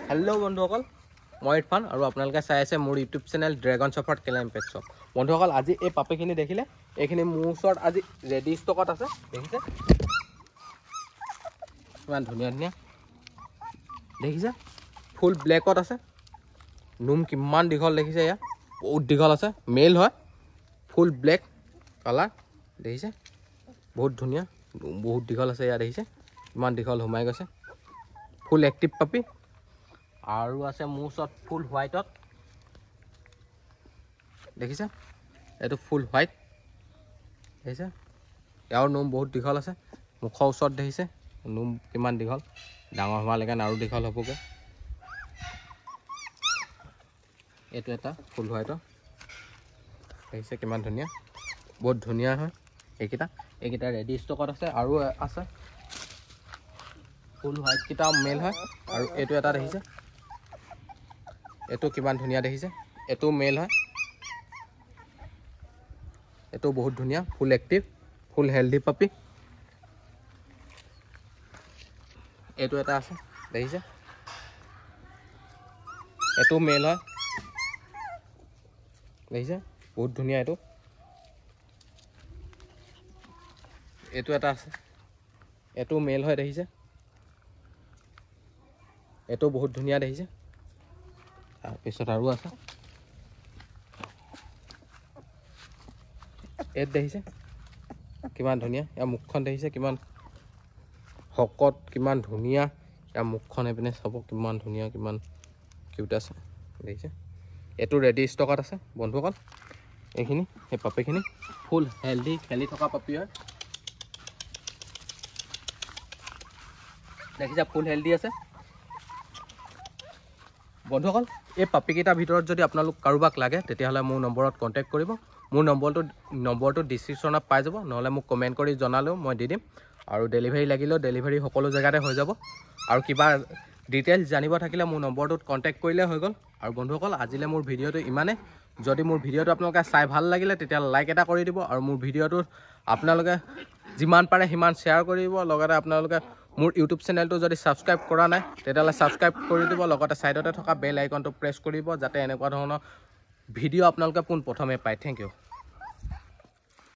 Hello' বন্ধুসকল, মই ইৰফান আৰু আপোনালোকে চাই আছে মোৰ ইউটিউব চেনেল ড্ৰেগন শ্বফাৰ্ড কেলাইম পেট শ্বপ। বন্ধুসকল, আজি এই পাপিখিনি দেখিলে, এইখিনি মোৰ ওচৰত আজি ৰেডি ষ্টকত আছে। দেখিছে কিমান ধুনীয়া ধুনীয়া, দেখিছে ফুল ব্লেকত আছে। নোম কিমান দীঘল দেখিছে, ইয়াত বহুত দীঘল আছে। মেল হয়, ফুল ব্লেক কালাৰ। দেখিছে বহুত ধুনীয়া, বহুত দীঘল আছে। ইয়াত দেখিছে ইমান দীঘল সোমাই গৈছে। ফুল এক্টিভ পাপি। আৰু আছে মোৰ ওচৰত ফুল হোৱাইটত। দেখিছে এইটো ফুল হোৱাইট। দেখিছে ইয়াৰ নোম বহুত দীঘল আছে। মুখৰ ওচৰত দেখিছে নোম কিমান দীঘল, ডাঙৰ হোৱালৈকে আৰু দীঘল হ'বগৈ। এইটো এটা ফুল হোৱাইটৰ। দেখিছে কিমান ধুনীয়া, বহুত ধুনীয়া হয়। এইকেইটা ৰেডি ষ্টকত আছে। আৰু আছে ফুল হোৱাইটকেইটা মেল হয়। আৰু এইটো এটা দেখিছে, এইটো কিমান ধুনীয়া দেখিছে, এইটো মেল হয়। এইটো বহুত ধুনীয়া, ফুল এক্টিভ, ফুল হেল্ডি পাপি। এইটো এটা আছে, দেখিছে এইটো মেল হয়। দেখিছে বহুত ধুনীয়া। এইটো এটা আছে, এইটো মেল হয়। দেখিছে এইটো বহুত ধুনীয়া দেখিছে। তাৰপিছত আৰু আছে, এইটো দেখিছে কিমান ধুনীয়া। ইয়াৰ মুখখন দেখিছে কিমান শকত, কিমান ধুনীয়া। ইয়াৰ মুখখন এইপিনে চাব কিমান ধুনীয়া, কিমান কিউট আছে। দেখিছে এইটো ৰেডি ষ্টকত আছে বন্ধুসকল। এইখিনি সেই পাপিখিনি ফুল হেল্ডি, খেলি থকা পাপি হয়। দেখিছে ফুল হেল্ডি আছে বন্ধুসকল। এই পাপিকেইটাৰ ভিতৰত যদি আপোনালোক কাৰোবাক লাগে তেতিয়াহ'লে মোৰ নম্বৰত কণ্টেক্ট কৰিব। মোৰ নম্বৰটো ডিছক্ৰিপশ্যনত পাই যাব, নহ'লে মোক কমেণ্ট কৰি জনালেও মই দি দিম। আৰু ডেলিভাৰী লাগিলেও ডেলিভাৰী সকলো জেগাতে হৈ যাব। আৰু কিবা ডিটেইলছ জানিব থাকিলে মোৰ নম্বৰটোত কণ্টেক্ট কৰিলে হৈ গ'ল। আৰু বন্ধুসকল, আজিলৈ মোৰ ভিডিঅ'টো ইমানেই। যদি মোৰ ভিডিঅ'টো আপোনালোকে চাই ভাল লাগিলে তেতিয়া লাইক এটা কৰি দিব। আৰু মোৰ ভিডিঅ'টো আপোনালোকে যিমান পাৰে সিমান শ্বেয়াৰ কৰি দিব। লগতে আপোনালোকে মোৰ ইউটিউব চেনেলটো যদি ছাবস্ক্ৰাইব কৰা নাই তেতিয়াহ'লে ছাবস্ক্ৰাইব কৰি দিব। লগতে ছাইডতে থকা বেল আইকনটো প্ৰেছ কৰিব, যাতে এনেকুৱা ধৰণৰ ভিডিঅ' আপোনালোকে পোনপ্ৰথমে পায়। Thank U.